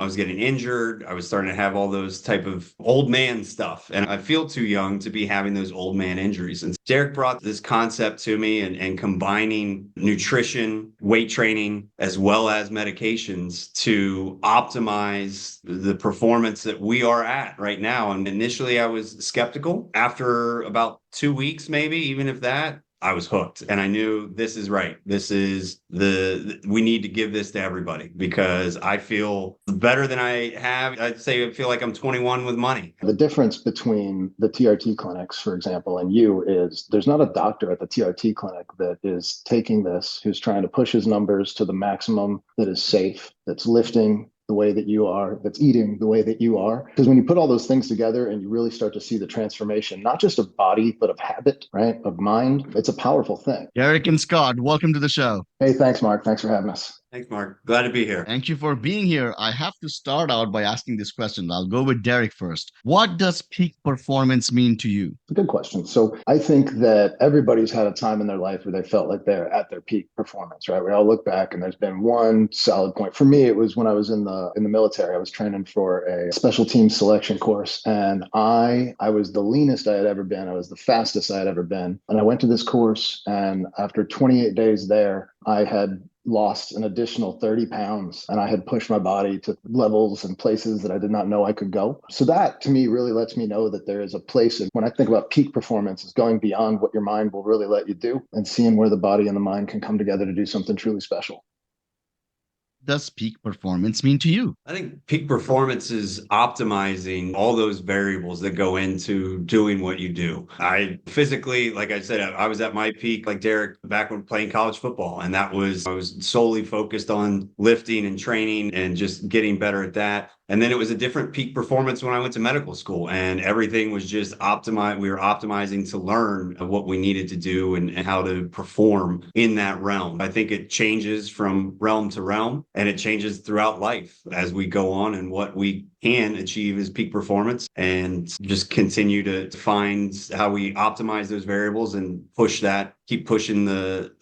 I was getting injured. I was starting to have all those type of old man stuff. And I feel too young to be having those old man injuries. And Derek brought this concept to me and combining nutrition, weight training, as well as medications to optimize the performance that we are at right now. And initially I was skeptical. After about 2 weeks, maybe, even if that, I was hooked and I knew this is right. This is we need to give this to everybody because I feel better than I have. I'd say I feel like I'm 21 with money. The difference between the TRT clinics, for example, and you is there's not a doctor at the TRT clinic that is taking this, who's trying to push his numbers to the maximum that is safe, that's lifting the way that you are, that's eating the way that you are. Because when you put all those things together and you really start to see the transformation, not just of body, but of habit, right? Of mind, it's a powerful thing. Derek and Scott, welcome to the show. Hey, thanks, Mark. Thanks for having us. Thanks, Mark. Glad to be here. Thank you for being here. I have to start out by asking this question. I'll go with Derek first. What does peak performance mean to you? It's a good question. So I think that everybody's had a time in their life where they felt like they're at their peak performance, right? We all look back and there's been one solid point. For me, it was when I was in the military. I was training for a special teams selection course, and I was the leanest I had ever been. I was the fastest I had ever been. And I went to this course, and after 28 days there, I had lost an additional 30 pounds and I had pushed my body to levels and places that I did not know I could go. So that to me really lets me know that there is a place. And when I think about peak performance, is going beyond what your mind will really let you do and seeing where the body and the mind can come together to do something truly special. Does peak performance mean to you? I think peak performance is optimizing all those variables that go into doing what you do. I physically, like I said, I was at my peak, like Derek, back when playing college football. And I was solely focused on lifting and training and just getting better at that. And then it was a different peak performance when I went to medical school and everything was just optimized. We were optimizing to learn what we needed to do and how to perform in that realm. I think it changes from realm to realm and it changes throughout life as we go on and what we can achieve is peak performance and just continue to find how we optimize those variables and push that, keep pushing the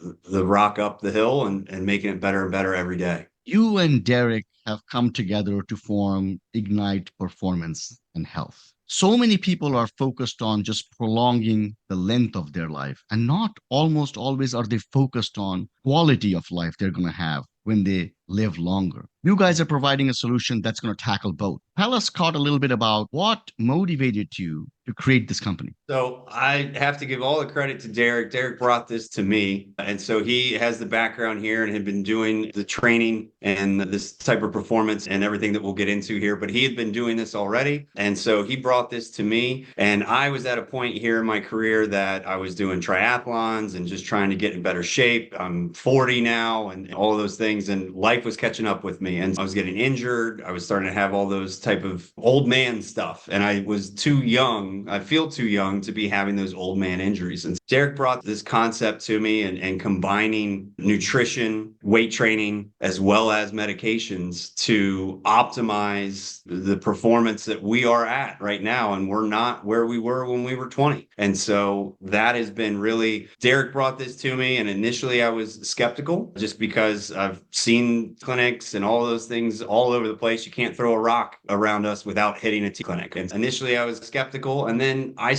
rock up the hill and making it better and better every day. You and Derek have come together to form Ignite Performance and Health. So many people are focused on just prolonging the length of their life, and not almost always are they focused on quality of life they're going to have when they live longer. You guys are providing a solution that's going to tackle both. Tell us, Scott, a little bit about what motivated you to create this company. So I have to give all the credit to Derek. Derek brought this to me. And so he has the background here and had been doing the training and this type of performance and everything that we'll get into here. But he had been doing this already. And so he brought this to me. And I was at a point here in my career that I was doing triathlons and just trying to get in better shape. I'm 40 now and all of those things. And life was catching up with me. And I was getting injured. I was starting to have all those type of old man stuff. And I was too young. I feel too young to be having those old man injuries. And Derek brought this concept to me and combining nutrition, weight training, as well as medications to optimize the performance that we are at right now. And we're not where we were when we were 20. And so that has been really, Derek brought this to me. And initially I was skeptical just because I've seen clinics and all those things all over the place. You can't throw a rock around us without hitting a T clinic. And initially I was skeptical. And then I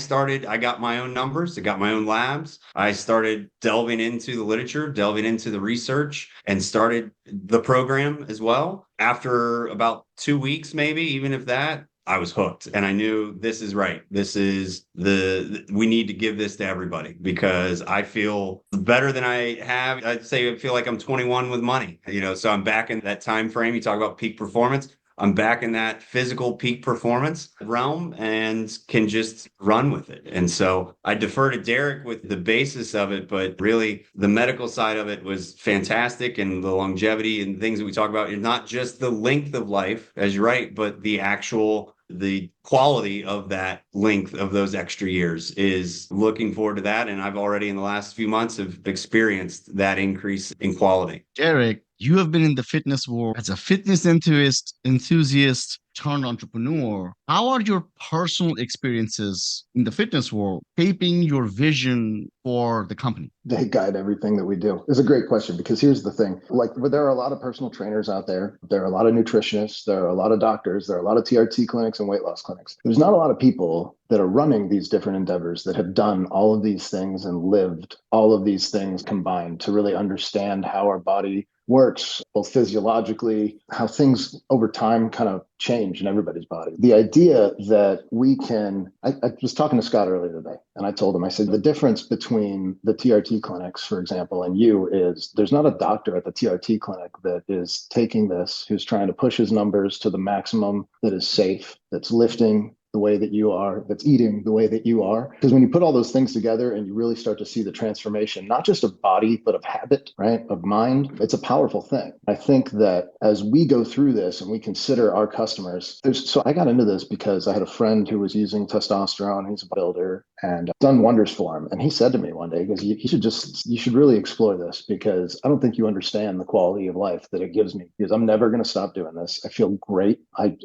got my own numbers. I got my own labs. I started delving into the literature, delving into the research, and started the program as well. After about 2 weeks, maybe, even if that, I was hooked and I knew this is right. This is we need to give this to everybody because I feel better than I have. I'd say I feel like I'm 21 with money, so I'm back in that time frame. You talk about peak performance. I'm back in that physical peak performance realm and can just run with it. And so I defer to Derek with the basis of it, but really the medical side of it was fantastic. And the longevity and things that we talk about, not just the length of life, as you're right, but the quality of that length of those extra years is looking forward to that. And I've already in the last few months have experienced that increase in quality. Derek, you have been in the fitness world as a fitness enthusiast turned entrepreneur, how are your personal experiences in the fitness world shaping your vision for the company? They guide everything that we do. It's a great question because here's the thing. Like, there are a lot of personal trainers out there. There are a lot of nutritionists. There are a lot of doctors. There are a lot of TRT clinics and weight loss clinics. There's not a lot of people that are running these different endeavors that have done all of these things and lived all of these things combined to really understand how our body works, both physiologically, how things over time kind of change in everybody's body. The idea that we can, I was talking to Scott earlier today, and I told him, I said, the difference between the TRT clinics, for example, and you is there's not a doctor at the TRT clinic that is taking this, who's trying to push his numbers to the maximum that is safe, that's lifting the way that you are, that's eating the way that you are. Because when you put all those things together and you really start to see the transformation, not just of body, but of habit, right? Of mind, it's a powerful thing. I think that as we go through this and we consider our customers, so I got into this because I had a friend who was using testosterone. He's a builder and done wonders for him. And he said to me one day, he goes, you should really explore this because I don't think you understand the quality of life that it gives me because I'm never going to stop doing this. I feel great. I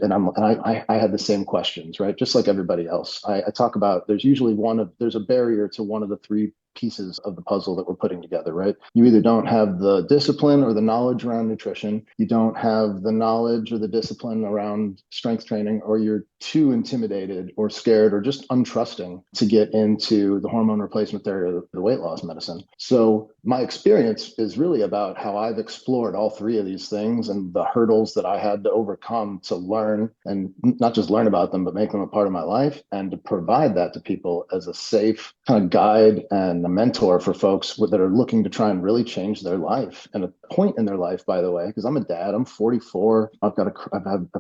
had the same questions, right? Just like everybody else. I talk about there's usually there's a barrier to one of the three pieces of the puzzle that we're putting together, right? You either don't have the discipline or the knowledge around nutrition, you don't have the knowledge or the discipline around strength training, or you're too intimidated or scared or just untrusting to get into the hormone replacement therapy or the weight loss medicine. So my experience is really about how I've explored all three of these things and the hurdles that I had to overcome to learn, and not just learn about them, but make them a part of my life, and to provide that to people as a safe kind of guide and a mentor for folks that are looking to try and really change their life and a point in their life, by the way, because I'm a dad, I'm 44. I've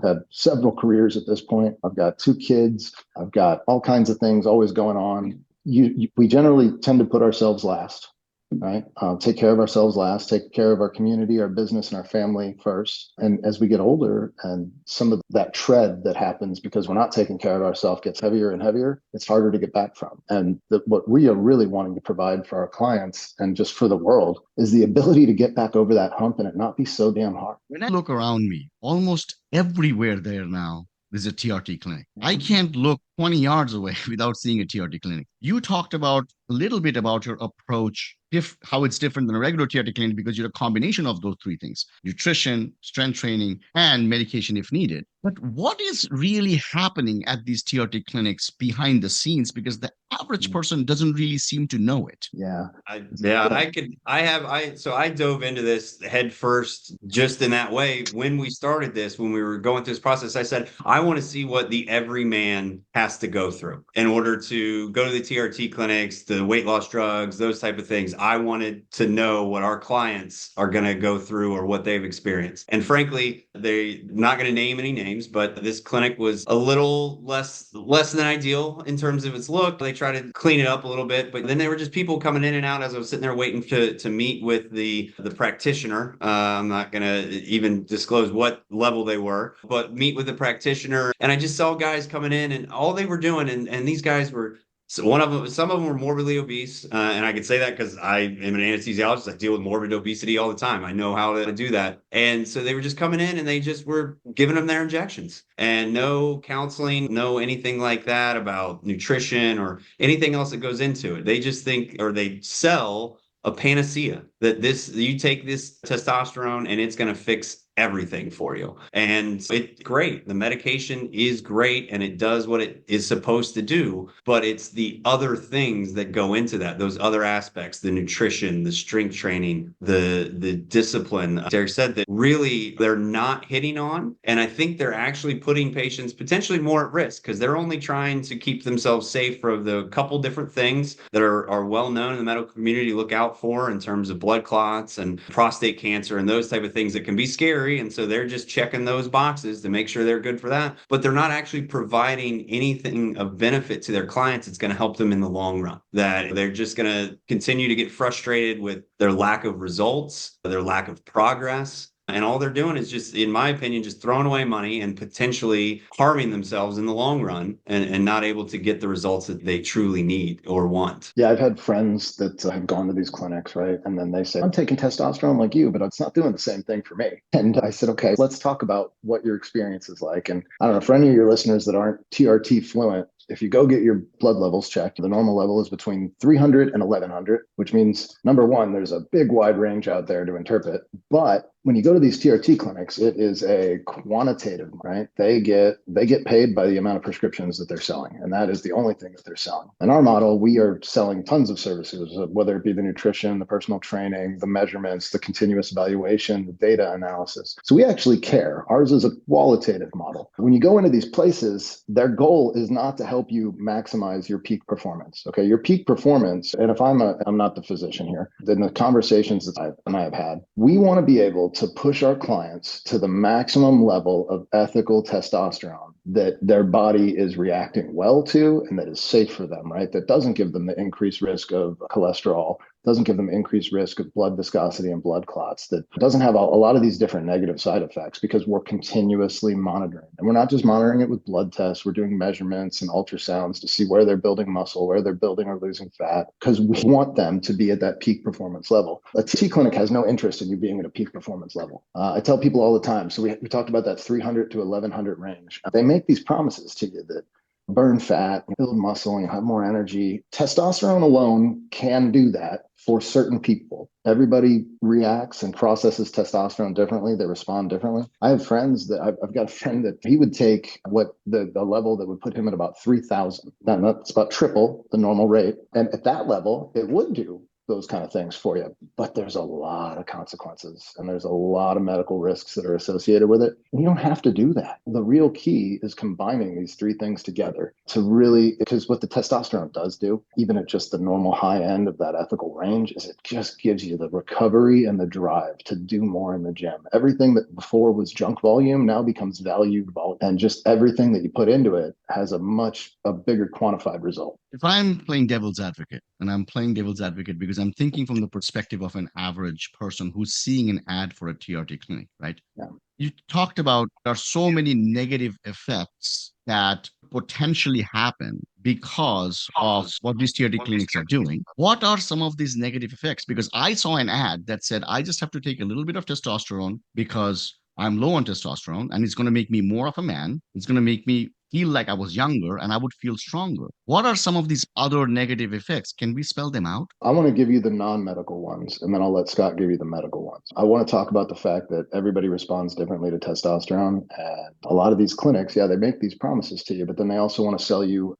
had several careers at this point. I've got 2 kids. I've got all kinds of things always going on. We generally tend to put ourselves last, right? Take care of ourselves last, take care of our community, our business, and our family first. And as we get older and some of that tread that happens because we're not taking care of ourselves gets heavier and heavier, it's harder to get back from. And what we are really wanting to provide for our clients and just for the world is the ability to get back over that hump and it not be so damn hard. When I look around me, almost everywhere there now, there's a TRT clinic. I can't look 20 yards away without seeing a TRT clinic. You talked about a little bit about your approach, how it's different than a regular TRT clinic because you're a combination of those 3 things: nutrition, strength training, and medication if needed. But what is really happening at these TRT clinics behind the scenes? Because the average person doesn't really seem to know it. Yeah. So I dove into this head first just in that way. When we started this, when we were going through this process, I said, I want to see what the everyman has to go through in order to go to the TRT clinics, the weight loss drugs, those type of things. I wanted to know what our clients are going to go through or what they've experienced. And frankly, they're not going to name any names, but this clinic was a little less than ideal in terms of its look. They tried to clean it up a little bit, but then there were just people coming in and out as I was sitting there waiting to meet with the practitioner. I'm not going to even disclose what level they were, but meet with the practitioner. And I just saw guys coming in and all they were doing, and these guys were, so some of them were morbidly obese, and I can say that because I am an anesthesiologist. I deal with morbid obesity all the time. I know how to do that. And so they were just coming in and they just were giving them their injections and no counseling, no anything like that about nutrition or anything else that goes into it. They just think, or they sell a panacea that you take this testosterone and it's going to fix everything for you. And it's great. The medication is great and it does what it is supposed to do, but it's the other things that go into that, those other aspects, the nutrition, the strength training, the discipline. Derek said that really they're not hitting on. And I think they're actually putting patients potentially more at risk because they're only trying to keep themselves safe from the couple different things that are well known in the medical community to look out for in terms of blood clots and prostate cancer and those type of things that can be scary. And so they're just checking those boxes to make sure they're good for that. But they're not actually providing anything of benefit to their clients. It's going to help them in the long run. That they're just going to continue to get frustrated with their lack of results, their lack of progress. And all they're doing is just, in my opinion, just throwing away money and potentially harming themselves in the long run, and not able to get the results that they truly need or want. Yeah, I've had friends that have gone to these clinics, right? And then they say, I'm taking testosterone like you, but it's not doing the same thing for me. And I said, okay, let's talk about what your experience is like. And I don't know, for any of your listeners that aren't TRT fluent, if you go get your blood levels checked, the normal level is between 300 and 1100, which means number one, there's a big wide range out there to interpret. But when you go to these TRT clinics, it is a quantitative, right? They get paid by the amount of prescriptions that they're selling. And that is the only thing that they're selling. In our model, we are selling tons of services, whether it be the nutrition, the personal training, the measurements, the continuous evaluation, the data analysis. So we actually care. Ours is a qualitative model. When you go into these places, their goal is not to help you maximize your peak performance. Okay, your peak performance, and if I'm not the physician here, in the conversations that I have had, we want to be able to push our clients to the maximum level of ethical testosterone that their body is reacting well to and that is safe for them, right? That doesn't give them the increased risk of cholesterol, doesn't give them increased risk of blood viscosity and blood clots, that doesn't have a lot of these different negative side effects, because we're continuously monitoring. And we're not just monitoring it with blood tests, we're doing measurements and ultrasounds to see where they're building muscle, where they're building or losing fat, because we want them to be at that peak performance level. A T clinic has no interest in you being at a peak performance level. I tell people all the time, so we talked about that 300 to 1100 range. They make these promises to you that burn fat, build muscle, and have more energy. Testosterone alone can do that for certain people. Everybody reacts and processes testosterone differently. They respond differently. I have friends that I've got a friend that he would take what the level that would put him at about 3,000. That's about triple the normal rate. And at that level, it would do those kind of things for you. But there's a lot of consequences and there's a lot of medical risks that are associated with it. And you don't have to do that. The real key is combining these three things together to really, because what the testosterone does do, even at just the normal high end of that ethical range, is it just gives you the recovery and the drive to do more in the gym. Everything that before was junk volume now becomes valued volume. And just everything that you put into it has a bigger quantified result. If I'm playing devil's advocate, and I'm playing devil's advocate because I'm thinking from the perspective of an average person who's seeing an ad for a TRT clinic, right? Yeah. You talked about there are so many negative effects that potentially happen because of what these TRT clinics are doing. What are some of these negative effects? Because I saw an ad that said, I just have to take a little bit of testosterone because I'm low on testosterone and it's going to make me more of a man. It's going to make me feel like I was younger and I would feel stronger. What are some of these other negative effects? Can we spell them out? I want to give you the non-medical ones, and then I'll let Scott give you the medical ones. I want to talk about the fact that everybody responds differently to testosterone. And a lot of these clinics, yeah, they make these promises to you, but then they also want to sell you,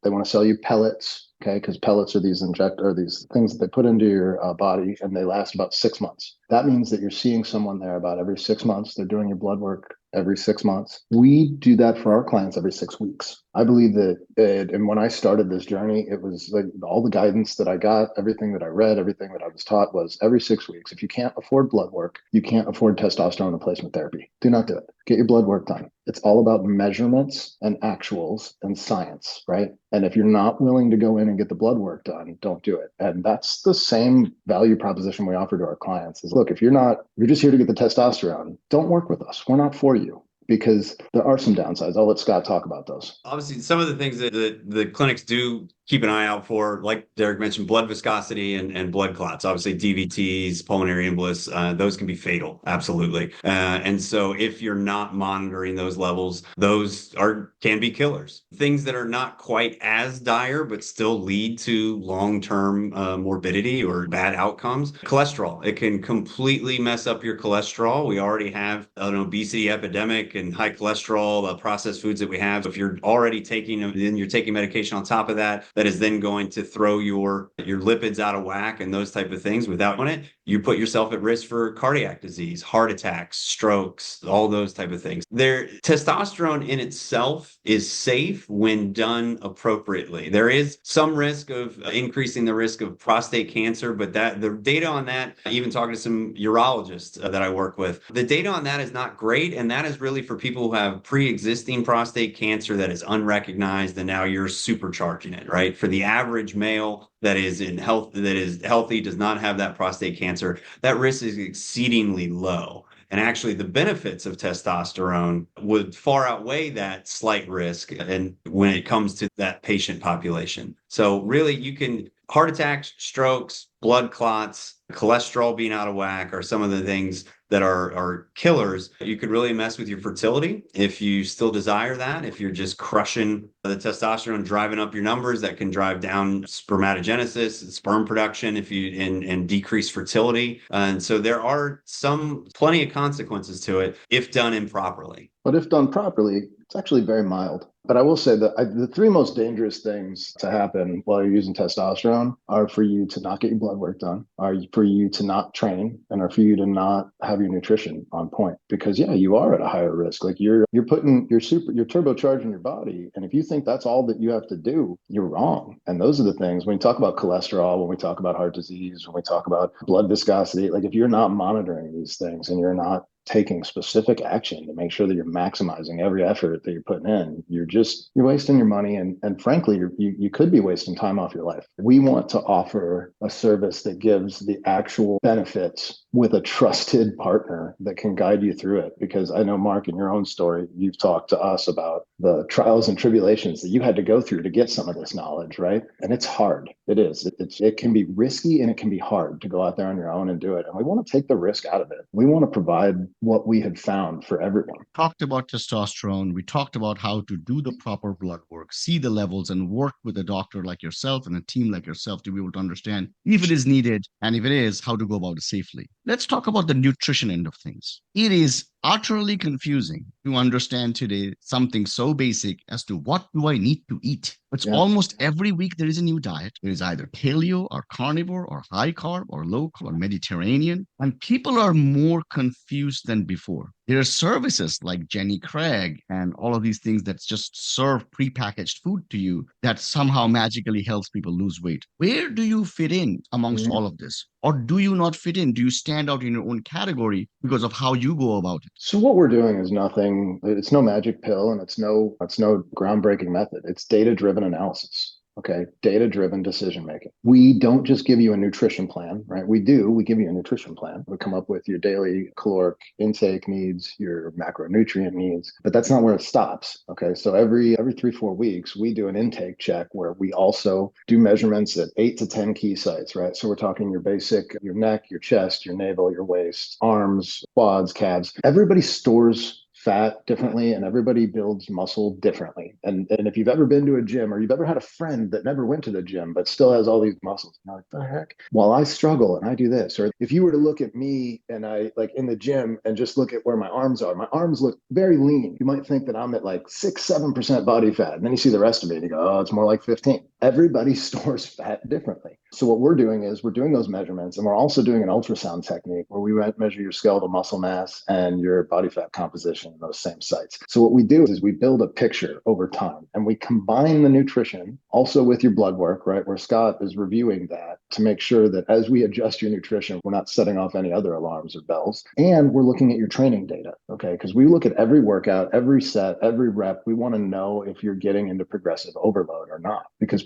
pellets. Okay, because pellets are these these things that they put into your body, and they last about 6 months. That means that you're seeing someone there about every 6 months. They're doing your blood work every 6 months. We do that for our clients every 6 weeks. I believe that, and when I started this journey, it was like all the guidance that I got, everything that I read, everything that I was taught was every 6 weeks. If you can't afford blood work, you can't afford testosterone replacement therapy. Do not do it. Get your blood work done. It's all about measurements and actuals and science, right? And if you're not willing to go in and get the blood work done, don't do it. And that's the same value proposition we offer to our clients is, look, if you're just here to get the testosterone, don't work with us. We're not for you, because there are some downsides. I'll let Scott talk about those. Obviously, some of the things that the clinics do keep an eye out for, like Derek mentioned, blood viscosity and blood clots. Obviously, DVTs, pulmonary embolus, those can be fatal. Absolutely. And so if you're not monitoring those levels, those can be killers. Things that are not quite as dire, but still lead to long-term morbidity or bad outcomes. Cholesterol, it can completely mess up your cholesterol. We already have an obesity epidemic and high cholesterol, processed foods that we have. So if you're already taking medication on top of that, that is then going to throw your lipids out of whack and those type of things. Without it, you put yourself at risk for cardiac disease, heart attacks, strokes, all those type of things. Testosterone in itself is safe when done appropriately. There is some risk of increasing the risk of prostate cancer, but the data on that, even talking to some urologists that I work with, the data on that is not great. And that is really for people who have pre-existing prostate cancer that is unrecognized, and now you're supercharging it, right? For the average male that is healthy, does not have that prostate cancer, that risk is exceedingly low. And actually, the benefits of testosterone would far outweigh that slight risk and when it comes to that patient population. So really, you can heart attacks, strokes, blood clots, cholesterol being out of whack are some of the things that are killers. You could really mess with your fertility if you still desire that. If you're just crushing the testosterone, driving up your numbers, that can drive down spermatogenesis, sperm production, if you and decrease fertility. And so there are plenty of consequences to it if done improperly. But if done properly, it's actually very mild. But I will say that the three most dangerous things to happen while you're using testosterone are for you to not get your blood work done, are for you to not train, and are for you to not have your nutrition on point. Because yeah, you are at a higher risk. Like you're putting you're turbocharging your body. And if you think that's all that you have to do, you're wrong. And those are the things when we talk about cholesterol, when we talk about heart disease, when we talk about blood viscosity, like if you're not monitoring these things and you're not taking specific action to make sure that you're maximizing every effort that you're putting in, you're wasting your money, and frankly, you could be wasting time off your life. We want to offer a service that gives the actual benefits with a trusted partner that can guide you through it. Because I know, Mark, in your own story, you've talked to us about the trials and tribulations that you had to go through to get some of this knowledge, right? And it's hard. It is. It can be risky and it can be hard to go out there on your own and do it. And we want to take the risk out of it. We want to provide what we have found for everyone. Talked about testosterone. We talked about how to do the proper blood work, see the levels, and work with a doctor like yourself and a team like yourself to be able to understand if it is needed, and if it is, how to go about it safely. Let's talk about the nutrition end of things. It is utterly confusing to understand today something so basic as to what do I need to eat. It's almost every week there is a new diet. There is either paleo or carnivore or high carb or low carb or Mediterranean. And people are more confused than before. There are services like Jenny Craig and all of these things that just serve prepackaged food to you that somehow magically helps people lose weight. Where do you fit in amongst all of this? Or do you not fit in? Do you stand out in your own category because of how you go about it? So what we're doing is nothing, it's no magic pill, and it's no groundbreaking method. It's data-driven analysis. Okay, data-driven decision making. We don't just give you a nutrition plan, right? We give you a nutrition plan. We come up with your daily caloric intake needs, your macronutrient needs, but that's not where it stops. Okay, so every 3-4 weeks, we do an intake check where we also do measurements at 8 to 10 key sites, right? So we're talking your basic, your neck, your chest, your navel, your waist, arms, quads, calves. Everybody stores fat differently and everybody builds muscle differently. And if you've ever been to a gym or you've ever had a friend that never went to the gym but still has all these muscles, you're like, the heck? Well, I struggle and I do this. Or if you were to look at me and I like in the gym and just look at where my arms are, my arms look very lean. You might think that I'm at like 6-7% body fat. And then you see the rest of me and you go, oh, it's more like 15. Everybody stores fat differently. So what we're doing is we're doing those measurements, and we're also doing an ultrasound technique where we measure your skeletal muscle mass and your body fat composition in those same sites. So what we do is we build a picture over time, and we combine the nutrition also with your blood work, right? Where Scott is reviewing that to make sure that as we adjust your nutrition, we're not setting off any other alarms or bells. And we're looking at your training data, okay? Because we look at every workout, every set, every rep. We want to know if you're getting into progressive overload or not. Because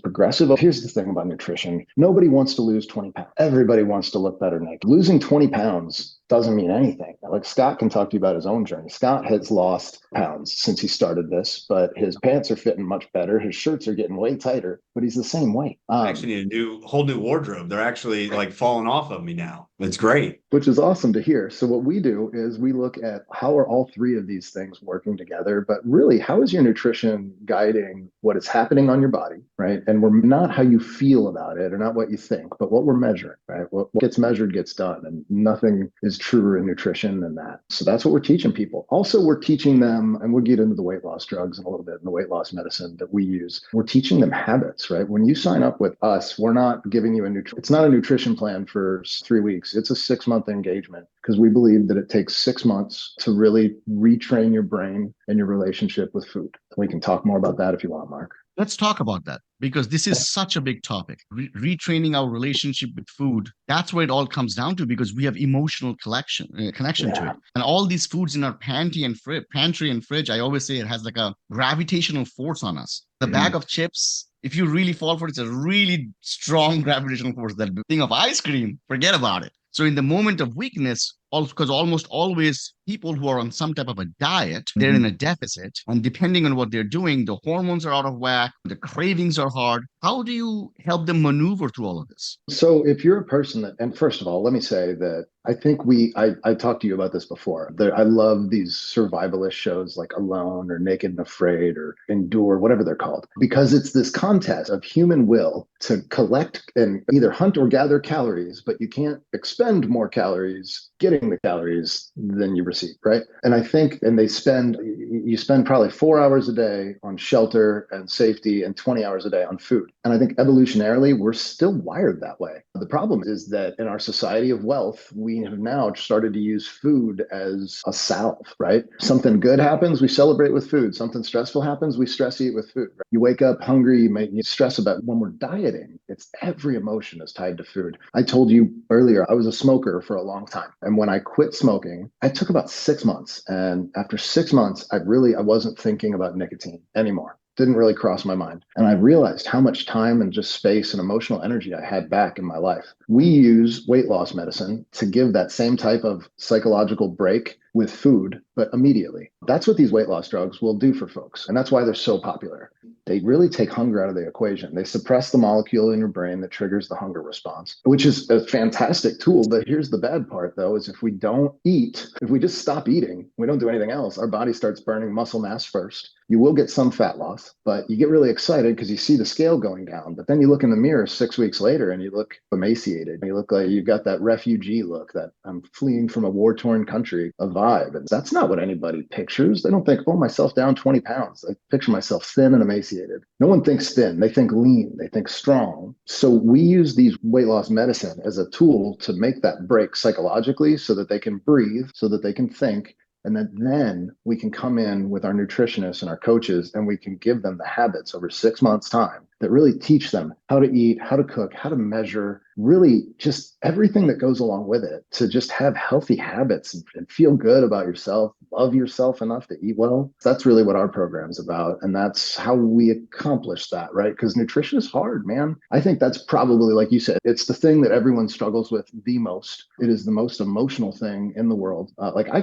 here's the thing about nutrition. Nobody wants to lose 20 pounds. Everybody wants to look better naked. Losing 20 pounds doesn't mean anything. Like Scott can talk to you about his own journey. Scott has lost pounds since he started this, but his pants are fitting much better. His shirts are getting way tighter, but he's the same weight. I actually need a whole new wardrobe. They're actually like falling off of me now. It's great. Which is awesome to hear. So what we do is we look at how are all three of these things working together, but really how is your nutrition guiding what is happening on your body, right? And we're not how you feel about it or not what you think, but what we're measuring, right? What gets measured gets done, and nothing is truer in nutrition than that. So that's what we're teaching people. Also, we're teaching them, and we'll get into the weight loss drugs in a little bit and the weight loss medicine that we use. We're teaching them habits, right? When you sign up with us, we're not giving you it's not a nutrition plan for 3 weeks. It's a 6-month engagement because we believe that it takes 6 months to really retrain your brain and your relationship with food. We can talk more about that if you want, Mark. Let's talk about that because this is such a big topic. Retraining our relationship with food, that's where it all comes down to, because we have emotional connection to it. And all these foods in our pantry and fridge, I always say it has like a gravitational force on us. The bag of chips, if you really fall for it, it's a really strong gravitational force. That thing of ice cream, forget about it. So in the moment of weakness, Also, because almost always people who are on some type of a diet, they're in a deficit. And depending on what they're doing, the hormones are out of whack, the cravings are hard. How do you help them maneuver through all of this? So if you're a person that, and first of all, let me say that I think I talked to you about this before. I love these survivalist shows like Alone or Naked and Afraid or Endure, whatever they're called, because it's this contest of human will to collect and either hunt or gather calories, but you can't expend more calories getting the calories than you receive, right? And I think, and you spend probably 4 hours a day on shelter and safety and 20 hours a day on food. And I think evolutionarily, we're still wired that way. The problem is that in our society of wealth, we have now started to use food as a salve, right? Something good happens, we celebrate with food. Something stressful happens, we stress eat with food. Right? You wake up hungry, you stress about when we're dieting, it's every emotion is tied to food. I told you earlier, I was a smoker for a long time. And when I quit smoking, I took about 6 months. And after 6 months, I wasn't thinking about nicotine anymore. Didn't really cross my mind. And I realized how much time and just space and emotional energy I had back in my life. We use weight loss medicine to give that same type of psychological break with food, but immediately. That's what these weight loss drugs will do for folks. And that's why they're so popular. They really take hunger out of the equation. They suppress the molecule in your brain that triggers the hunger response, which is a fantastic tool. But here's the bad part, though, is if we don't eat, if we just stop eating, we don't do anything else, our body starts burning muscle mass first. You will get some fat loss, but you get really excited because you see the scale going down. But then you look in the mirror 6 weeks later and you look emaciated. You look like you've got that refugee look, that I'm fleeing from a war-torn country, a vibe. And that's not what anybody pictures. They don't think, oh, myself down 20 pounds. I picture myself thin and emaciated. No one thinks thin. They think lean. They think strong. So we use these weight loss medicine as a tool to make that break psychologically so that they can breathe, so that they can think. And then we can come in with our nutritionists and our coaches and we can give them the habits over 6 months' time that really teach them how to eat, how to cook, how to measure, really just everything that goes along with it to just have healthy habits and feel good about yourself, love yourself enough to eat well. That's really what our program is about. And that's how we accomplish that, right? Because nutrition is hard, man. I think that's probably, like you said, it's the thing that everyone struggles with the most. It is the most emotional thing in the world. Anybody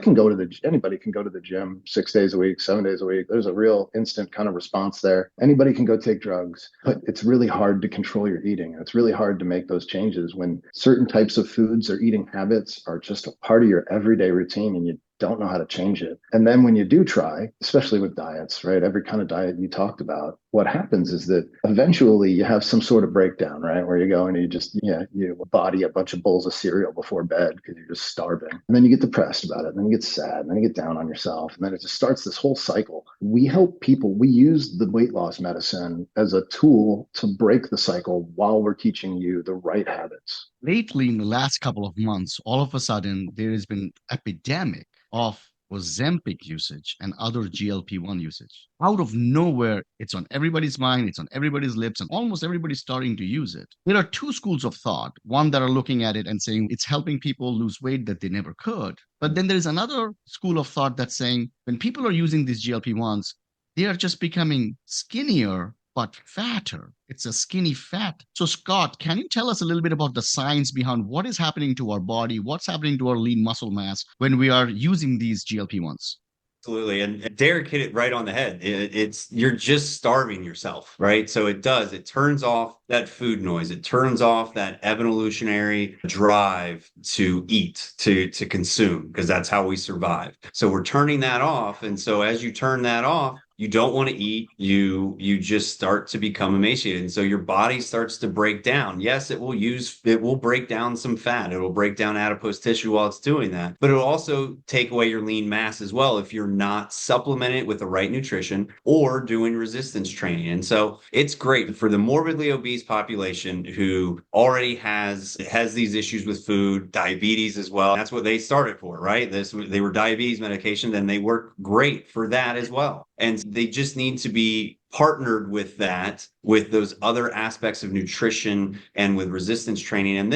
can go to the gym 6 days a week, 7 days a week. There's a real instant kind of response there. Anybody can go take drugs, but it's really hard to control your eating. And it's really hard to make those changes when certain types of foods or eating habits are just a part of your everyday routine and you don't know how to change it. And then when you do try, especially with diets, right? Every kind of diet you talked about, what happens is that eventually you have some sort of breakdown, right? Where you go and you body a bunch of bowls of cereal before bed because you're just starving. And then you get depressed about it. And then you get sad. And then you get down on yourself. And then it just starts this whole cycle. We help people. We use the weight loss medicine as a tool to break the cycle while we're teaching you the right habits. Lately, in the last couple of months, all of a sudden, there has been epidemic of Ozempic usage and other GLP-1 usage. Out of nowhere, it's on everybody's mind, it's on everybody's lips, and almost everybody's starting to use it. There are two schools of thought, one that are looking at it and saying it's helping people lose weight that they never could. But then there's another school of thought that's saying when people are using these GLP-1s, they are just becoming skinnier but fatter. It's a skinny fat. So, Scott, can you tell us a little bit about the science behind what is happening to our body, what's happening to our lean muscle mass when we are using these GLP-1s? Absolutely. And Derek hit it right on the head. It's you're just starving yourself, right? So it turns off that food noise. It turns off that evolutionary drive to eat, to consume, because that's how we survive. So we're turning that off. And so as you turn that off, you don't want to eat. You just start to become emaciated. And so your body starts to break down. Yes, it will break down some fat. It will break down adipose tissue while it's doing that. But it'll also take away your lean mass as well if you're not supplementing it with the right nutrition or doing resistance training. And so it's great for the morbidly obese population who already has these issues with food, diabetes as well. That's what they started for, right? They were diabetes medication, then they work great for that as well. And they just need to be partnered with that, with those other aspects of nutrition and with resistance training.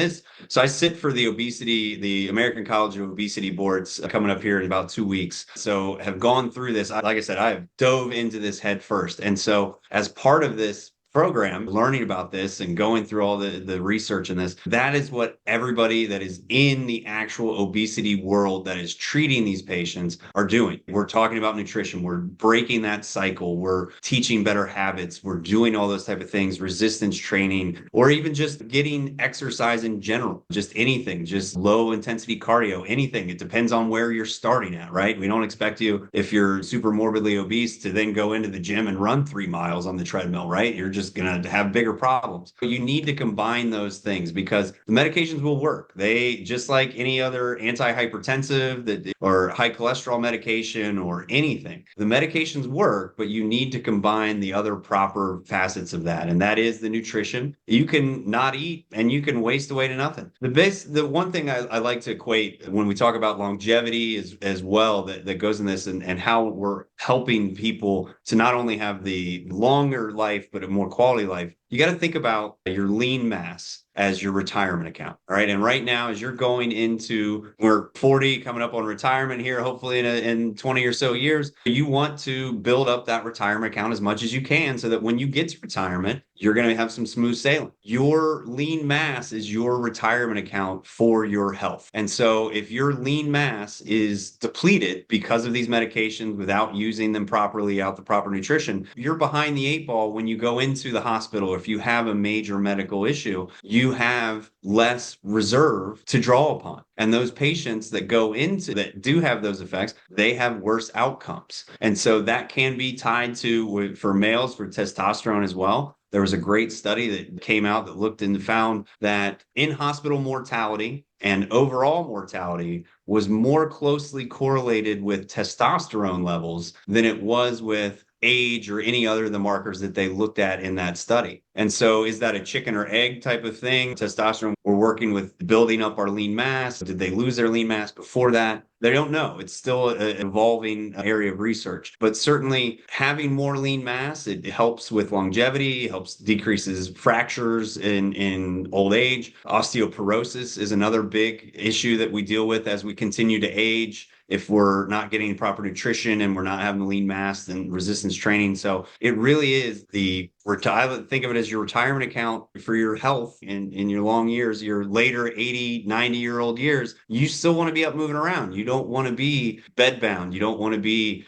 So I sit for the American College of Obesity boards coming up here in about 2 weeks. So have gone through this. Like I said, I have dove into this head first. And so as part of this program, learning about this and going through all the research in this, that is what everybody that is in the actual obesity world that is treating these patients are doing. We're talking about nutrition. We're breaking that cycle. We're teaching better habits. We're doing all those type of things, resistance training, or even just getting exercise in general, just anything, just low intensity cardio, anything. It depends on where you're starting at, right? We don't expect you, if you're super morbidly obese, to then go into the gym and run 3 miles on the treadmill, right? You're just going to have bigger problems. You need to combine those things because the medications will work. They, just like any other antihypertensive or high cholesterol medication or anything, the medications work, but you need to combine the other proper facets of that. And that is the nutrition. You can not eat and you can waste away to nothing. The one thing I like to equate when we talk about longevity as well, that goes in this, and how we're helping people to not only have the longer life, but a more quality life. You got to think about your lean mass as your retirement account. All right. And right now, as you're going into, we're 40, coming up on retirement here, hopefully in 20 or so years, you want to build up that retirement account as much as you can so that when you get to retirement, you're going to have some smooth sailing. Your lean mass is your retirement account for your health. And so if your lean mass is depleted because of these medications without using them properly, out the proper nutrition, you're behind the 8 ball when you go into the hospital. If you have a major medical issue, you have less reserve to draw upon. And those patients that go into that do have those effects, they have worse outcomes. And so that can be tied to, for males, for testosterone as well. There was a great study that came out that looked and found that in-hospital mortality and overall mortality was more closely correlated with testosterone levels than it was with age or any other of the markers that they looked at in that study. And so is that a chicken or egg type of thing? Testosterone, we're working with building up our lean mass. Did they lose their lean mass before that? They don't know. It's still an evolving area of research. But certainly having more lean mass, it helps with longevity, helps decreases fractures in old age. Osteoporosis is another big issue that we deal with as we continue to age. If we're not getting proper nutrition and we're not having the lean mass and resistance training. So it really is I think of it as your retirement account for your health in your long years, your later 80, 90-year-old years. You still want to be up moving around. You don't want to be bedbound. You don't want to be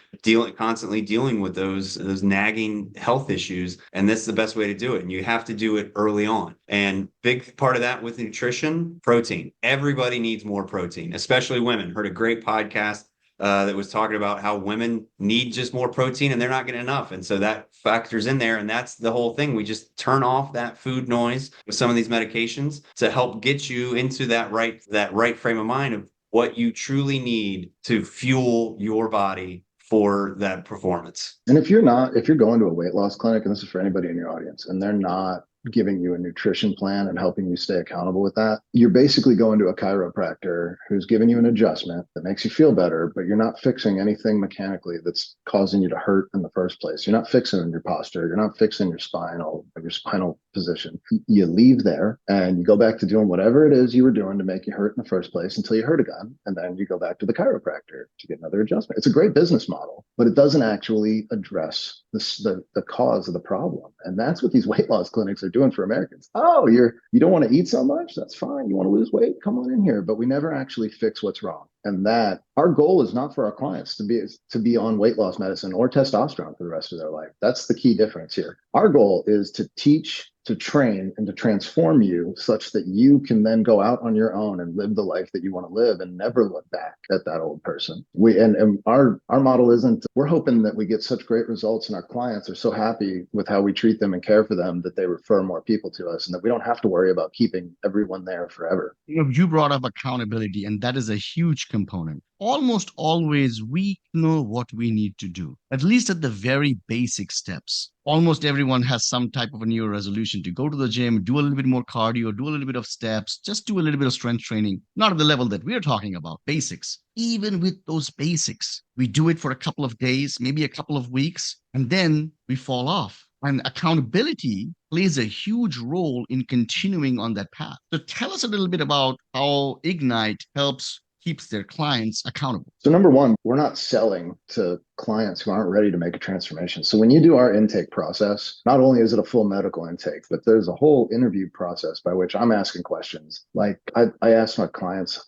constantly dealing with those nagging health issues. And that's the best way to do it. And you have to do it early on. And big part of that with nutrition, protein. Everybody needs more protein, especially women. Heard a great podcast that was talking about how women need just more protein and they're not getting enough. And so that factors in there. And that's the whole thing. We just turn off that food noise with some of these medications to help get you into that right frame of mind of what you truly need to fuel your body for that performance. And if you're going to a weight loss clinic, and this is for anybody in your audience, and they're not giving you a nutrition plan and helping you stay accountable with that, you're basically going to a chiropractor who's giving you an adjustment that makes you feel better, but you're not fixing anything mechanically that's causing you to hurt in the first place. You're not fixing your posture. You're not fixing your spinal position. You leave there and you go back to doing whatever it is you were doing to make you hurt in the first place until you hurt again. And then you go back to the chiropractor to get another adjustment. It's a great business model, but it doesn't actually address the cause of the problem. And that's what these weight loss clinics are doing for Americans. Oh, you don't want to eat so much? That's fine. You want to lose weight? Come on in here. But we never actually fix what's wrong. And that our goal is not for our clients to be on weight loss medicine or testosterone for the rest of their life. That's the key difference here. Our goal is to teach, to train, and to transform you such that you can then go out on your own and live the life that you want to live and never look back at that old person. And our model isn't, we're hoping that we get such great results and our clients are so happy with how we treat them and care for them that they refer more people to us and that we don't have to worry about keeping everyone there forever. You brought up accountability, and that is a huge component. Almost always we know what we need to do, at least at the very basic steps. Almost everyone has some type of a new resolution to go to the gym, do a little bit more cardio, do a little bit of steps, just do a little bit of strength training, not at the level that we're talking about, basics. Even with those basics, we do it for a couple of days, maybe a couple of weeks, and then we fall off. And accountability plays a huge role in continuing on that path. So tell us a little bit about how Ignite keeps their clients accountable. So number one, we're not selling to clients who aren't ready to make a transformation. So when you do our intake process, not only is it a full medical intake, but there's a whole interview process by which I'm asking questions. Like I ask my clients,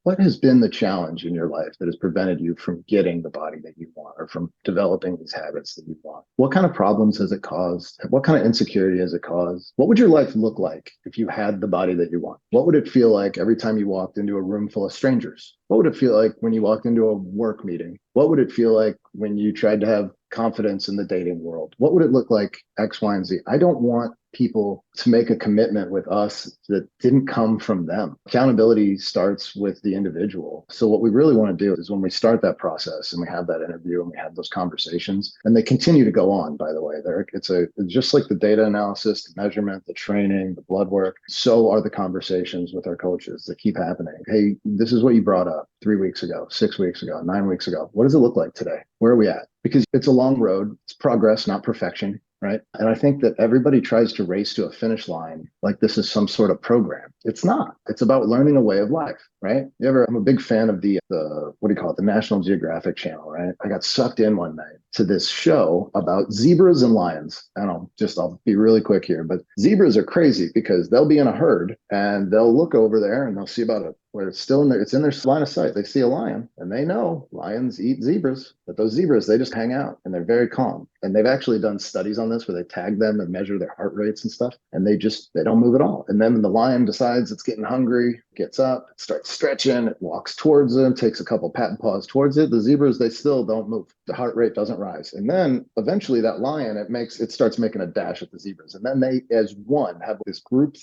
what has been the challenge in your life that has prevented you from getting the body that you want or from developing these habits that you want? What kind of problems has it caused? What kind of insecurity has it caused? What would your life look like if you had the body that you want? What would it feel like every time you walked into a room full of strangers? What would it feel like when you walked into a work meeting? What would it feel like when you tried to have confidence in the dating world? What would it look like X, Y, and Z? I don't want people to make a commitment with us that didn't come from them. Accountability starts with the individual. So what we really want to do is when we start that process and we have that interview and we have those conversations, and they continue to go on, by the way, it's just like the data analysis, the measurement, the training, the blood work. So are the conversations with our coaches that keep happening. Hey, this is what you brought up 3 weeks ago, 6 weeks ago, 9 weeks ago. What does it look like today? Where are we at? Because it's a long road. It's progress, not perfection. Right. And I think that everybody tries to race to a finish line like this is some sort of program. It's not. It's about learning a way of life. Right. I'm a big fan of the what do you call it? The National Geographic channel. Right. I got sucked in one night to this show about zebras and lions. And I'll be really quick here, but zebras are crazy because they'll be in a herd and they'll look over there and they'll see where it's still in there, it's in their line of sight. They see a lion and they know lions eat zebras, but those zebras, they just hang out and they're very calm. And they've actually done studies on this where they tag them and measure their heart rates and stuff. And they don't move at all. And then when the lion decides it's getting hungry, gets up, it starts stretching, it walks towards them, takes a couple pat and paws towards it. The zebras, they still don't move. The heart rate doesn't rise. And then eventually that lion, it starts making a dash at the zebras. And then they, as one, have this group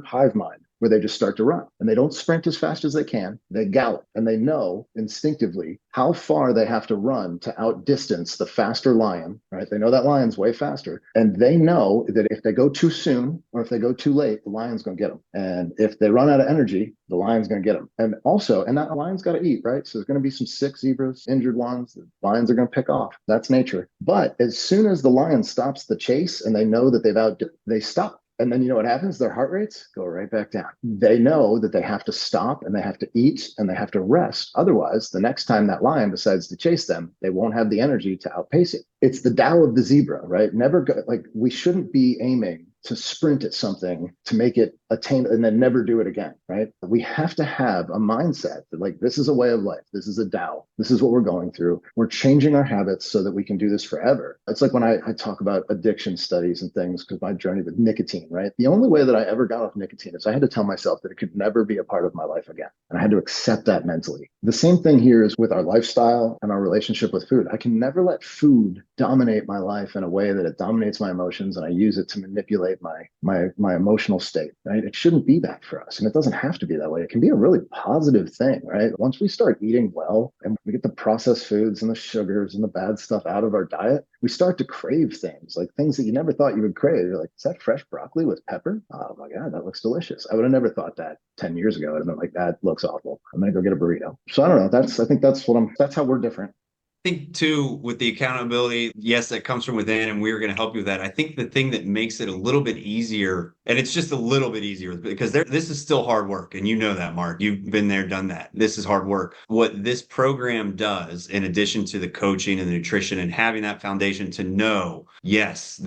hive mind, where they just start to run and they don't sprint as fast as they can. They gallop and they know instinctively how far they have to run to outdistance the faster lion, right? They know that lion's way faster. And they know that if they go too soon or if they go too late, the lion's going to get them. And if they run out of energy, the lion's going to get them. And that lion's got to eat, right? So there's going to be some sick zebras, injured ones. The lions are going to pick off. That's nature. But as soon as the lion stops the chase and they know that they stop. And then you know what happens? Their heart rates go right back down. They know that they have to stop and they have to eat and they have to rest. Otherwise, the next time that lion decides to chase them, they won't have the energy to outpace it. It's the Tao of the zebra, right? We shouldn't be aiming to sprint at something to make it attain and then never do it again, right? We have to have a mindset that this is a way of life. This is a Tao. This is what we're going through. We're changing our habits so that we can do this forever. It's like when I talk about addiction studies and things, because my journey with nicotine, right? The only way that I ever got off nicotine is I had to tell myself that it could never be a part of my life again. And I had to accept that mentally. The same thing here is with our lifestyle and our relationship with food. I can never let food dominate my life in a way that it dominates my emotions and I use it to manipulate my emotional state, right? It shouldn't be that for us. And it doesn't have to be that way. It can be a really positive thing, right? Once we start eating well and we get the processed foods and the sugars and the bad stuff out of our diet, we start to crave things that you never thought you would crave. You're like, is that fresh broccoli with pepper? Oh my God, that looks delicious. I would have never thought that 10 years ago. I'd have been like, that looks awful. I'm going to go get a burrito. So I don't know. That's how we're different. Think too with the accountability, yes, that comes from within, and we're going to help you with that. I think the thing that makes it a little bit easier, and it's just a little bit easier because this is still hard work, and you know that, Mark. You've been there, done that. This is hard work. What this program does, in addition to the coaching and the nutrition and having that foundation to know, yes,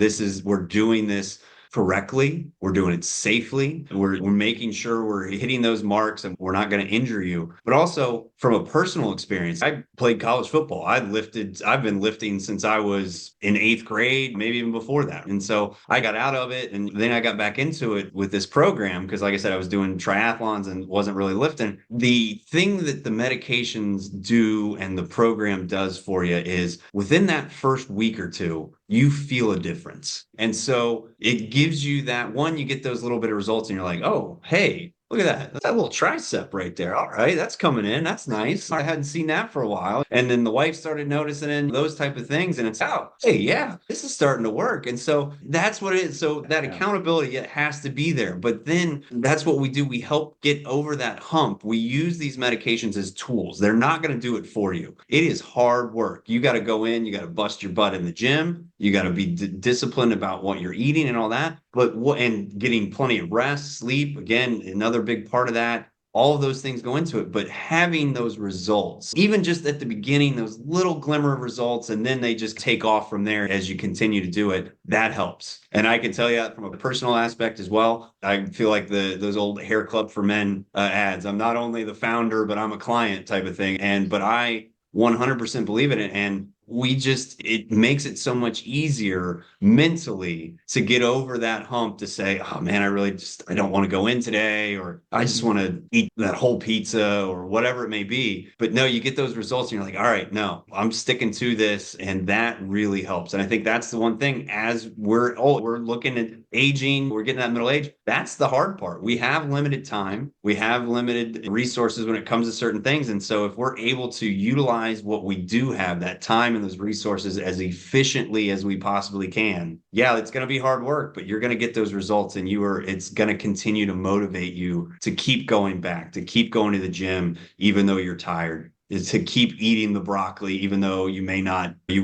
we're doing this correctly. We're doing it safely. We're making sure we're hitting those marks and we're not going to injure you. But also from a personal experience, I played college football. I've been lifting since I was in 8th grade, maybe even before that. And so I got out of it and then I got back into it with this program because like I said, I was doing triathlons and wasn't really lifting. The thing that the medications do and the program does for you is within that first week or two, you feel a difference. And so it gives you that one, you get those little bit of results and you're like, oh, hey, look at that. That's that little tricep right there. All right, that's coming in. That's nice. I hadn't seen that for a while. And then the wife started noticing and those type of things. And it's, oh, hey, yeah, this is starting to work. And so that's what it is. So that accountability, it has to be there. But then that's what we do. We help get over that hump. We use these medications as tools. They're not going to do it for you. It is hard work. You got to go in, you got to bust your butt in the gym. You got to be disciplined about what you're eating and all that. And getting plenty of rest, sleep, again, another big part of that. all of those things go into it. But having those results, even just at the beginning, those little glimmer of results, and then they just take off from there as you continue to do it, that helps. And I can tell you from a personal aspect as well, I feel like those old Hair Club for Men ads. I'm not only the founder, but I'm a client type of thing. But I 100% believe in it. And it makes it so much easier mentally to get over that hump to say, oh man, I don't want to go in today, or I just want to eat that whole pizza or whatever it may be. But no, you get those results and you're like, all right, no, I'm sticking to this. And that really helps. And I think that's the one thing as we're looking at aging, we're getting that middle age. That's the hard part. We have limited time. We have limited resources when it comes to certain things. And so if we're able to utilize what we do have, that time and those resources as efficiently as we possibly can, yeah, it's going to be hard work, but you're going to get those results, and it's going to continue to motivate you to keep going back, to keep going to the gym, even though you're tired, is to keep eating the broccoli, even though you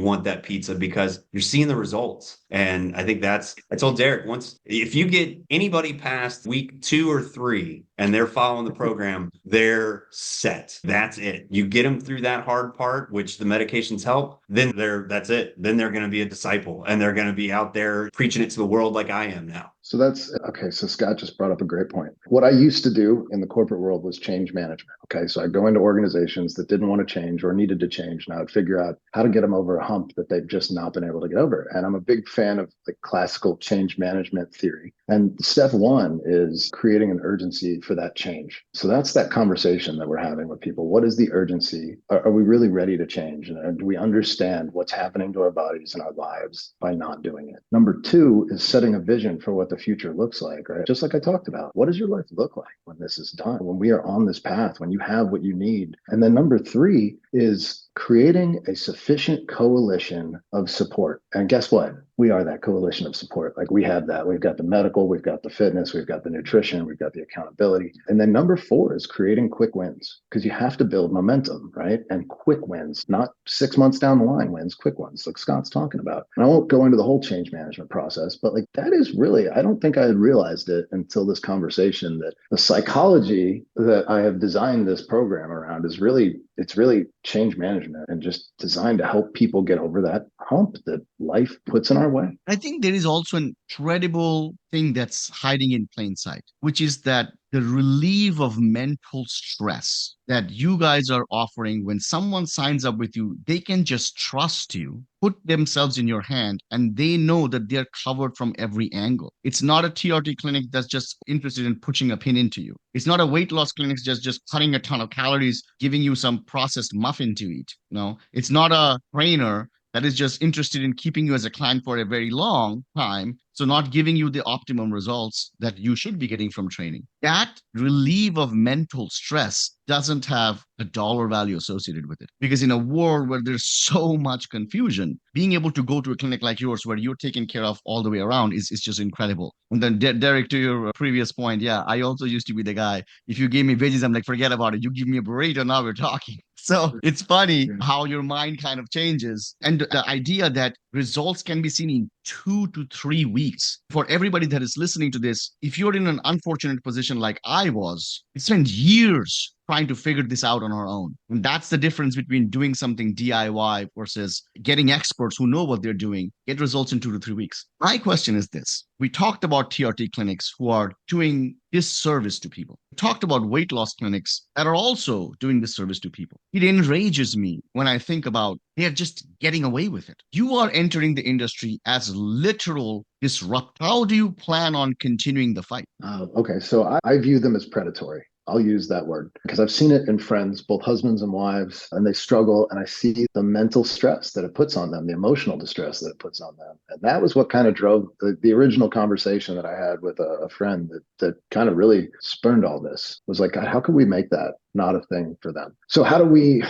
want that pizza, because you're seeing the results. And I think I told Derek once, if you get anybody past week 2 or 3 and they're following the program, they're set. That's it. You get them through that hard part, which the medications help, then that's it. Then they're going to be a disciple, and they're going to be out there preaching it to the world like I am now. So that's okay. So Scott just brought up a great point. What I used to do in the corporate world was change management. Okay. So I'd go into organizations that didn't want to change or needed to change, and I would figure out how to get them over a hump that they've just not been able to get over. And I'm a big fan of the classical change management theory. And step one is creating an urgency for that change. So that's that conversation that we're having with people. What is the urgency? Are we really ready to change? And do we understand what's happening to our bodies and our lives by not doing it? Number 2 is setting a vision for what the future looks like, right? Just like I talked about. What does your life look like when this is done? When we are on this path, when you have what you need? And then number 3 is creating a sufficient coalition of support. And guess what? We are that coalition of support. Like, we have that. We've got the medical, we've got the fitness, we've got the nutrition, we've got the accountability. And then number 4 is creating quick wins, because you have to build momentum, right? And quick wins, not 6 months down the line wins, quick ones like Scott's talking about. And I won't go into the whole change management process, but like, that is really, I don't think I had realized it until this conversation, that the psychology that I have designed this program around is really, it's really change management, and just designed to help people get over that hump that life puts in our way. I think there is also an incredible thing that's hiding in plain sight, which is that the relief of mental stress that you guys are offering. When someone signs up with you, they can just trust you, put themselves in your hand, and they know that they're covered from every angle. It's not a TRT clinic that's just interested in pushing a pin into you. It's not a weight loss clinic just cutting a ton of calories, giving you some processed muffin to eat. No, it's not a trainer that is just interested in keeping you as a client for a very long time, so not giving you the optimum results that you should be getting from training. That relief of mental stress doesn't have a dollar value associated with it. Because in a world where there's so much confusion, being able to go to a clinic like yours where you're taken care of all the way around is just incredible. And then Derek, to your previous point, yeah, I also used to be the guy. If you gave me veggies, I'm like, forget about it. You give me a burrito, now we're talking. So it's funny how your mind kind of changes. And the idea that results can be seen in 2 to 3 weeks. For everybody that is listening to this, if you're in an unfortunate position like I was, it spent years trying to figure this out on our own. And that's the difference between doing something DIY versus getting experts who know what they're doing, get results in 2 to 3 weeks. My question is this. We talked about TRT clinics who are doing disservice to people. We talked about weight loss clinics that are also doing disservice to people. It enrages me when I think about they're just getting away with it. You are entering the industry as literal disrupt. How do you plan on continuing the fight? Okay, so I view them as predatory. I'll use that word because I've seen it in friends, both husbands and wives, and they struggle. And I see the mental stress that it puts on them, the emotional distress that it puts on them. And that was what kind of drove the original conversation that I had with a friend that kind of really spurned all this. Was like, God, how can we make that not a thing for them? So how do we,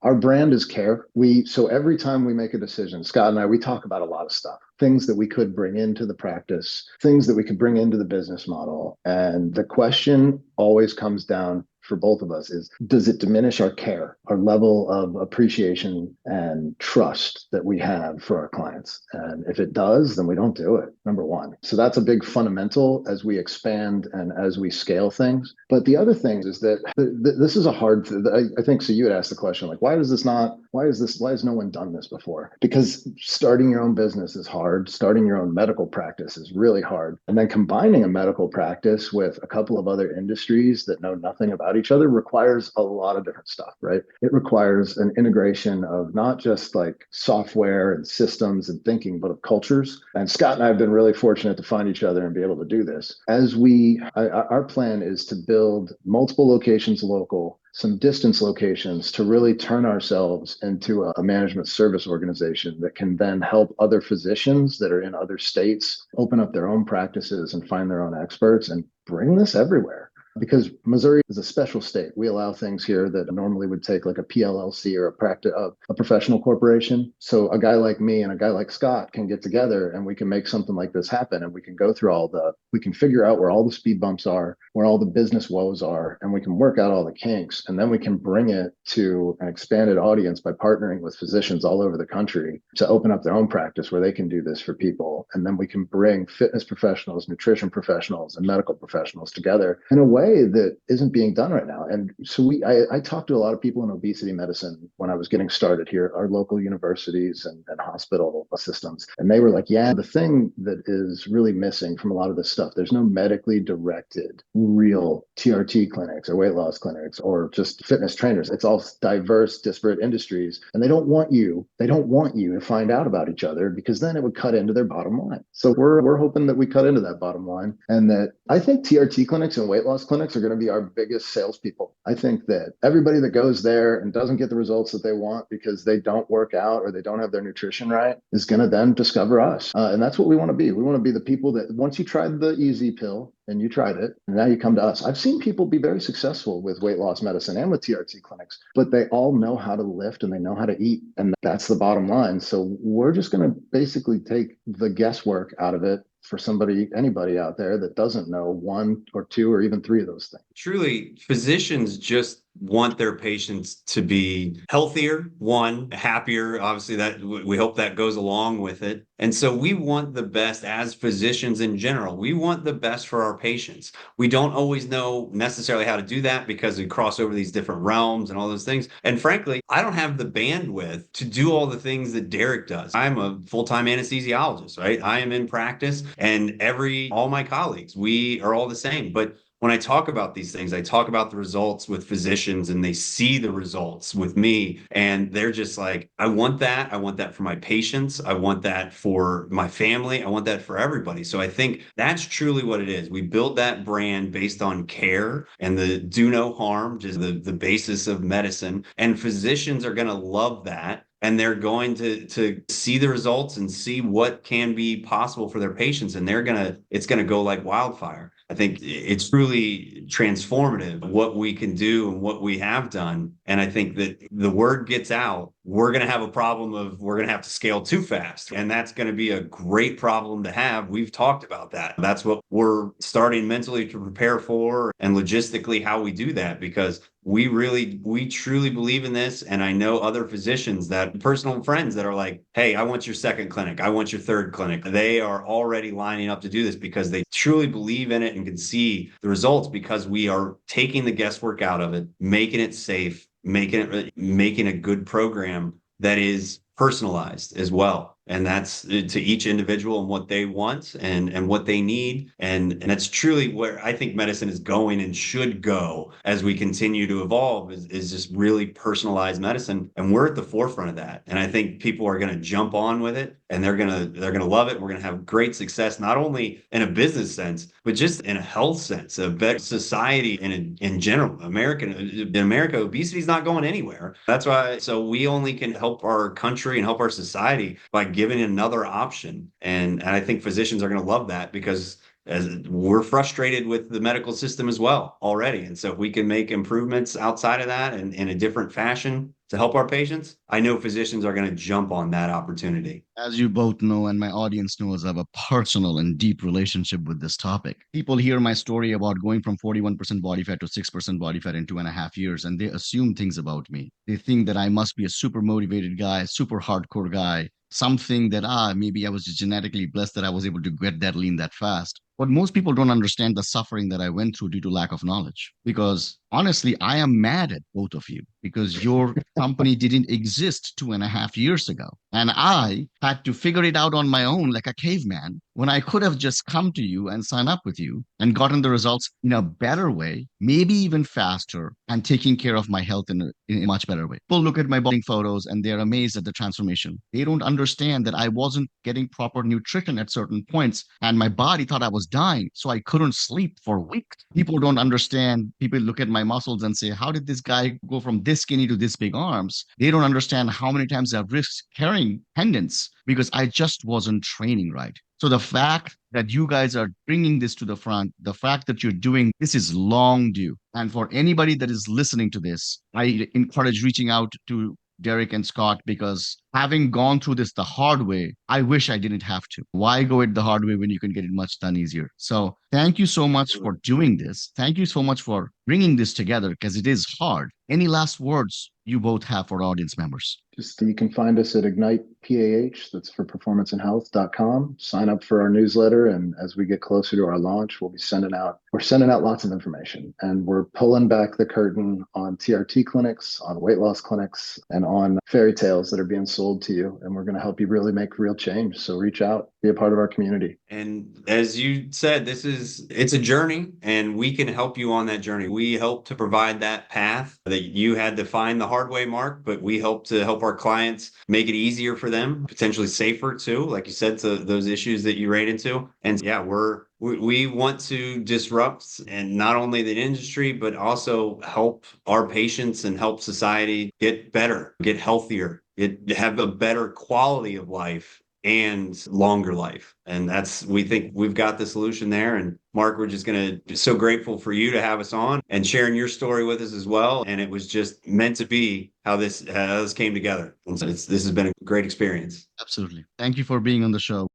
our brand is care. So every time we make a decision, Scott and I, we talk about a lot of stuff, things that we could bring into the practice, things that we could bring into the business model. And the question always comes down for both of us is, does it diminish our care, our level of appreciation and trust that we have for our clients? And if it does, then we don't do it, number one. So that's a big fundamental as we expand and as we scale things. But the other thing is that this is a hard, I think, so you had asked the question, like, why has no one done this before? Because starting your own business is hard. Starting your own medical practice is really hard. And then combining a medical practice with a couple of other industries that know nothing about each other requires a lot of different stuff, right? It requires an integration of not just like software and systems and thinking, but of cultures. And Scott and I have been really fortunate to find each other and be able to do this. Our plan is to build multiple locations local, some distance locations, to really turn ourselves into a management service organization that can then help other physicians that are in other states open up their own practices and find their own experts and bring this everywhere. Because Missouri is a special state. We allow things here that normally would take like a PLLC or a professional corporation. So a guy like me and a guy like Scott can get together and we can make something like this happen. And we can go through we can figure out where all the speed bumps are, where all the business woes are, and we can work out all the kinks. And then we can bring it to an expanded audience by partnering with physicians all over the country to open up their own practice where they can do this for people. And then we can bring fitness professionals, nutrition professionals, and medical professionals together in a way that isn't being done right now. And so I talked to a lot of people in obesity medicine when I was getting started here, our local universities and hospital systems. And they were like, yeah, the thing that is really missing from a lot of this stuff, there's no medically directed real TRT clinics or weight loss clinics or just fitness trainers. It's all diverse, disparate industries. And they don't want you to find out about each other, because then it would cut into their bottom line. So we're hoping that we cut into that bottom line, and that I think TRT clinics and weight loss clinics are going to be our biggest salespeople. I think that everybody that goes there and doesn't get the results that they want because they don't work out or they don't have their nutrition right is going to then discover us. And that's what we want to be. We want to be the people that once you tried the easy pill and you tried it, and now you come to us. I've seen people be very successful with weight loss medicine and with TRT clinics, but they all know how to lift and they know how to eat. And that's the bottom line. So we're just going to basically take the guesswork out of it for anybody out there that doesn't know one or two or even three of those things. Truly, physicians just want their patients to be healthier, happier. Obviously, that we hope that goes along with it. And so we want the best as physicians in general. We want the best for our patients. We don't always know necessarily how to do that because we cross over these different realms and all those things. And frankly, I don't have the bandwidth to do all the things that Derek does. I'm a full-time anesthesiologist, right? I am in practice, and all my colleagues, we are all the same. But when I talk about these things, I talk about the results with physicians, and they see the results with me, and they're just like, I want that. I want that for my patients. I want that for my family. I want that for everybody. So I think that's truly what it is. We built that brand based on care and the do no harm, just the basis of medicine. And physicians are going to love that. And they're going to see the results and see what can be possible for their patients. And it's going to go like wildfire. I think it's truly transformative what we can do and what we have done. And I think that the word gets out, we're going to have a problem we're going to have to scale too fast. And that's going to be a great problem to have. We've talked about that. That's what we're starting mentally to prepare for, and logistically how we do that, because we truly believe in this. And I know other physicians, that personal friends that are like, hey, I want your second clinic. I want your third clinic. They are already lining up to do this because they truly believe in it and can see the results, because we are taking the guesswork out of it, making it safe, making a good program that is personalized as well. And that's to each individual and what they want and what they need. And that's truly where I think medicine is going and should go as we continue to evolve, is just really personalized medicine. And we're at the forefront of that. And I think people are going to jump on with it, and they're going to love it. We're going to have great success, not only in a business sense, but just in a health sense, a better society in general. In America, obesity is not going anywhere. That's why. So we only can help our country and help our society by giving another option. And I think physicians are going to love that, because as we're frustrated with the medical system as well already. And so if we can make improvements outside of that and in a different fashion, to help our patients, I know physicians are going to jump on that opportunity. As you both know, and my audience knows, I have a personal and deep relationship with this topic. People hear my story about going from 41% body fat to 6% body fat in 2.5 years, and they assume things about me. They think that I must be a super motivated guy, super hardcore guy, something that, maybe I was just genetically blessed that I was able to get that lean that fast. But most people don't understand the suffering that I went through due to lack of knowledge. Because honestly, I am mad at both of you because your company didn't exist 2.5 years ago. And I had to figure it out on my own like a caveman when I could have just come to you and signed up with you and gotten the results in a better way, maybe even faster, and taking care of my health in a much better way. People look at my body photos and they're amazed at the transformation. They don't understand that I wasn't getting proper nutrition at certain points and my body thought I was dying. So I couldn't sleep for weeks. People don't understand. People look at my muscles and say, how did this guy go from this skinny to this big arms? They don't understand how many times I've risked carrying pendants because I just wasn't training right. So the fact that you guys are bringing this to the front, the fact that you're doing this is long due. And for anybody that is listening to this, I encourage reaching out to Derek and Scott because having gone through this the hard way, I wish I didn't have to. Why go it the hard way when you can get it much done easier? So thank you so much for doing this. Thank you so much for bringing this together because it is hard. Any last words you both have for audience members? Just you can find us at Ignite PAH, that's for performanceandhealth.com. Sign up for our newsletter, and as we get closer to our launch, we're sending out lots of information, and we're pulling back the curtain on TRT clinics, on weight loss clinics, and on fairy tales that are being sold to you, and we're going to help you really make real change. So reach out, be a part of our community. And as you said, it's a journey, and we can help you on that journey. We help to provide that path that you had to find the hard way, Mark, but we help to help our clients make it easier for them, potentially safer too, like you said, to those issues that you ran into. And yeah, we want to disrupt and not only the industry, but also help our patients and help society get better, get healthier, have a better quality of life and longer life. And we think we've got the solution there. And Mark, we're just going to be so grateful for you to have us on and sharing your story with us as well. And it was just meant to be how this came together. And so this has been a great experience. Absolutely. Thank you for being on the show.